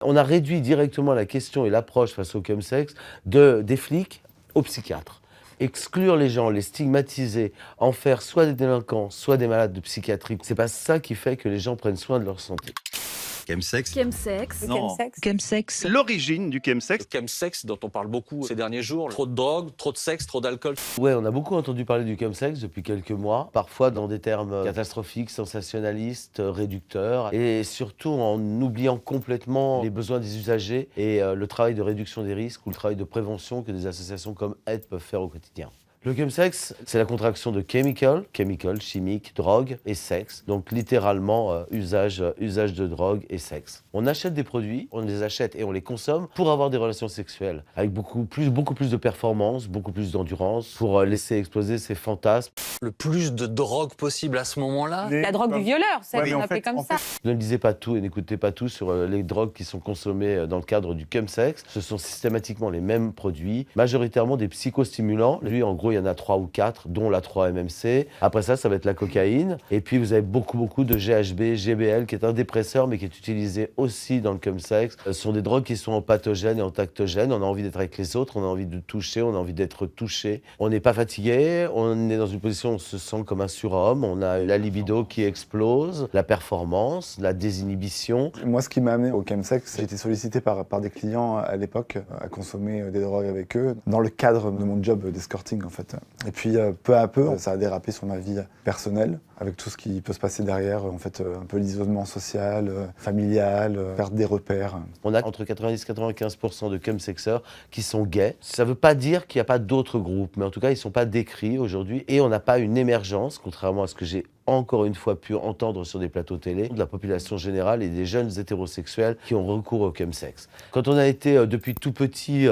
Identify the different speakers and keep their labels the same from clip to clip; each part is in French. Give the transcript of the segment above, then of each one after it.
Speaker 1: On a réduit directement la question et l'approche face au chemsex des flics aux psychiatres. Exclure les gens, les stigmatiser, en faire soit des délinquants, soit des malades de psychiatrie, c'est pas ça qui fait que les gens prennent soin de leur santé.
Speaker 2: Chemsex.
Speaker 3: Chemsex.
Speaker 4: Non.
Speaker 5: Chemsex.
Speaker 4: L'origine du chemsex.
Speaker 6: Le chemsex dont on parle beaucoup ces derniers jours, trop de drogue, trop de sexe, trop d'alcool.
Speaker 1: Ouais, on a beaucoup entendu parler du chemsex depuis quelques mois, parfois dans des termes catastrophiques, sensationnalistes, réducteurs, et surtout en oubliant complètement les besoins des usagers et le travail de réduction des risques ou le travail de prévention que des associations comme Aide peuvent faire au quotidien. Le chemsex, c'est la contraction de chemical, chimique, drogue et sexe. Donc littéralement, usage de drogue et sexe. On achète des produits, on les achète et on les consomme pour avoir des relations sexuelles, avec beaucoup plus de performance, beaucoup plus d'endurance, pour laisser exploser ses fantasmes.
Speaker 6: Le plus de drogue possible à ce moment-là.
Speaker 3: La drogue du violeur, ça,
Speaker 4: Ouais,
Speaker 3: on
Speaker 4: en
Speaker 3: appelait
Speaker 4: fait-
Speaker 3: comme
Speaker 4: en
Speaker 3: ça.
Speaker 1: Ne lisez pas tout et n'écoutez pas tout sur les drogues qui sont consommées dans le cadre du chemsex. Ce sont systématiquement les mêmes produits, majoritairement des psychostimulants. Lui, en gros, il y en a 3 ou 4, dont la 3-MMC. Après ça va être la cocaïne. Et puis, vous avez beaucoup de GHB, GBL, qui est un dépresseur, mais qui est utilisé aussi dans le chemsex. Ce sont des drogues qui sont pathogènes et antactogènes. On a envie d'être avec les autres, on a envie de toucher, on a envie d'être touché. On n'est pas fatigué, on est dans une position où on se sent comme un surhomme. On a la libido qui explose, la performance, la désinhibition.
Speaker 7: Moi, ce qui m'a amené au chemsex, j'ai été sollicité par des clients à l'époque à consommer des drogues avec eux dans le cadre de mon job d'escorting en fait. Et puis peu à peu, ça a dérapé sur ma vie personnelle avec tout ce qui peut se passer derrière, en fait, un peu l'isolement social, familial, perdre des repères.
Speaker 1: On a entre 90 et 95% de chemsexeurs qui sont gays. Ça ne veut pas dire qu'il n'y a pas d'autres groupes, mais en tout cas, ils ne sont pas décrits aujourd'hui et on n'a pas une émergence, contrairement à ce que j'ai encore une fois pu entendre sur des plateaux télé, de la population générale et des jeunes hétérosexuels qui ont recours au chemsex. Quand on a été depuis tout petit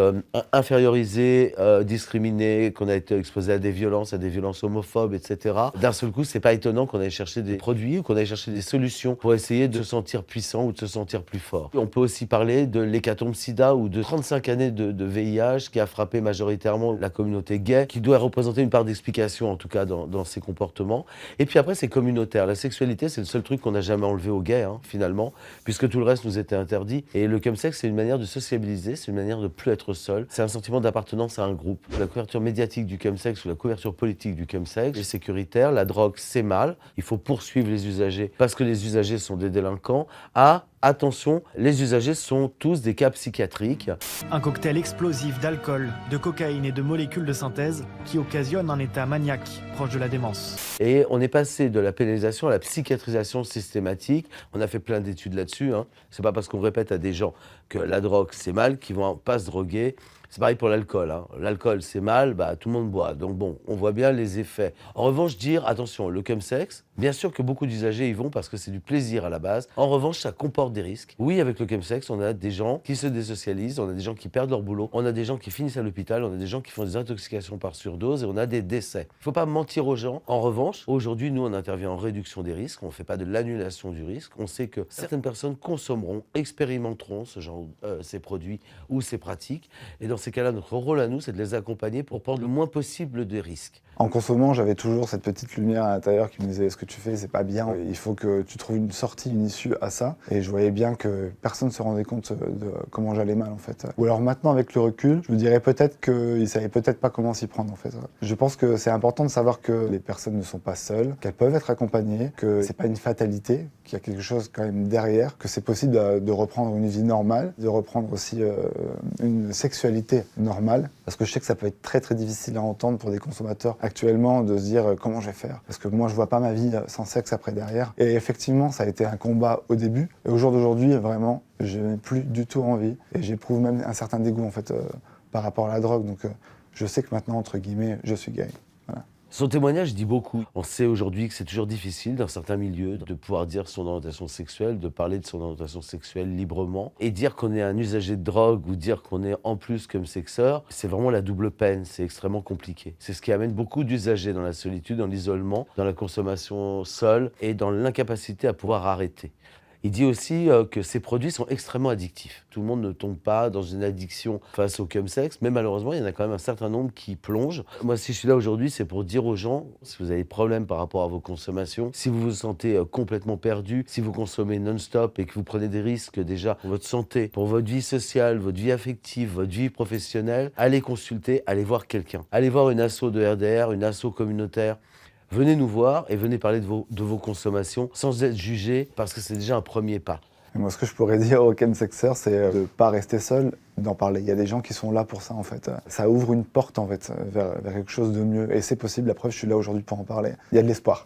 Speaker 1: infériorisé, discriminé, qu'on a été exposé à des violences homophobes, etc., d'un seul coup, c'est pas étonnant qu'on aille chercher des produits ou qu'on aille chercher des solutions pour essayer de se sentir puissant ou de se sentir plus fort. On peut aussi parler de l'hécatombe sida ou de 35 années de VIH qui a frappé majoritairement la communauté gay, qui doit représenter une part d'explication en tout cas dans ces comportements. Et puis après, c'est communautaire. La sexualité, c'est le seul truc qu'on n'a jamais enlevé aux gays, finalement, puisque tout le reste nous était interdit. Et le chemsex, c'est une manière de sociabiliser, c'est une manière de ne plus être seul. C'est un sentiment d'appartenance à un groupe. La couverture médiatique du chemsex ou la couverture politique du chemsex est sécuritaire. La drogue, c'est mal. Il faut poursuivre les usagers parce que les usagers sont des délinquants. Attention, les usagers sont tous des cas psychiatriques.
Speaker 8: Un cocktail explosif d'alcool, de cocaïne et de molécules de synthèse qui occasionne un état maniaque proche de la démence.
Speaker 1: Et on est passé de la pénalisation à la psychiatrisation systématique. On a fait plein d'études là-dessus. C'est pas parce qu'on répète à des gens que la drogue c'est mal qu'ils vont pas se droguer. C'est pareil pour l'alcool. L'alcool, c'est mal, tout le monde boit. Donc bon, on voit bien les effets. En revanche, dire, attention, le chemsex, bien sûr que beaucoup d'usagers y vont parce que c'est du plaisir à la base. En revanche, ça comporte des risques. Oui, avec le chemsex, on a des gens qui se désocialisent, on a des gens qui perdent leur boulot, on a des gens qui finissent à l'hôpital, on a des gens qui font des intoxications par surdose et on a des décès. Il ne faut pas mentir aux gens. En revanche, aujourd'hui, nous, on intervient en réduction des risques. On ne fait pas de l'annulation du risque. On sait que certaines personnes consommeront, expérimenteront ces produits ou ces pratiques. Et dans ces cas-là, notre rôle à nous, c'est de les accompagner pour prendre le moins possible de risques.
Speaker 7: En consommant, j'avais toujours cette petite lumière à l'intérieur qui me disait « ce que tu fais, c'est pas bien, il faut que tu trouves une sortie, une issue à ça ». Et je voyais bien que personne ne se rendait compte de comment j'allais mal en fait. Ou alors maintenant, avec le recul, je me dirais peut-être qu'ils ne savaient peut-être pas comment s'y prendre en fait. Je pense que c'est important de savoir que les personnes ne sont pas seules, qu'elles peuvent être accompagnées, que c'est pas une fatalité, qu'il y a quelque chose quand même derrière, que c'est possible de reprendre une vie normale, de reprendre aussi une sexualité normale. Parce que je sais que ça peut être très très difficile à entendre pour des consommateurs actuellement de se dire comment je vais faire. Parce que moi je vois pas ma vie sans sexe après derrière. Et effectivement ça a été un combat au début. Et au jour d'aujourd'hui vraiment je n'ai plus du tout envie. Et j'éprouve même un certain dégoût en fait par rapport à la drogue. Donc je sais que maintenant entre guillemets je suis gay. Voilà.
Speaker 1: Son témoignage dit beaucoup. On sait aujourd'hui que c'est toujours difficile dans certains milieux de pouvoir dire son orientation sexuelle, de parler de son orientation sexuelle librement. Et dire qu'on est un usager de drogue ou dire qu'on est en plus comme sexeur, c'est vraiment la double peine, c'est extrêmement compliqué. C'est ce qui amène beaucoup d'usagers dans la solitude, dans l'isolement, dans la consommation seule et dans l'incapacité à pouvoir arrêter. Il dit aussi que ces produits sont extrêmement addictifs. Tout le monde ne tombe pas dans une addiction face au chemsex, mais malheureusement, il y en a quand même un certain nombre qui plongent. Moi, si je suis là aujourd'hui, c'est pour dire aux gens, si vous avez des problèmes par rapport à vos consommations, si vous vous sentez complètement perdu, si vous consommez non-stop et que vous prenez des risques déjà pour votre santé, pour votre vie sociale, votre vie affective, votre vie professionnelle, allez consulter, allez voir quelqu'un. Allez voir une asso de RDR, une asso communautaire. Venez nous voir et venez parler de vos consommations sans être jugé, parce que c'est déjà un premier pas.
Speaker 7: Et moi, ce que je pourrais dire aux chemsexers, c'est de ne pas rester seul, d'en parler. Il y a des gens qui sont là pour ça, en fait. Ça ouvre une porte, en fait, vers quelque chose de mieux. Et c'est possible, la preuve, je suis là aujourd'hui pour en parler. Il y a de l'espoir.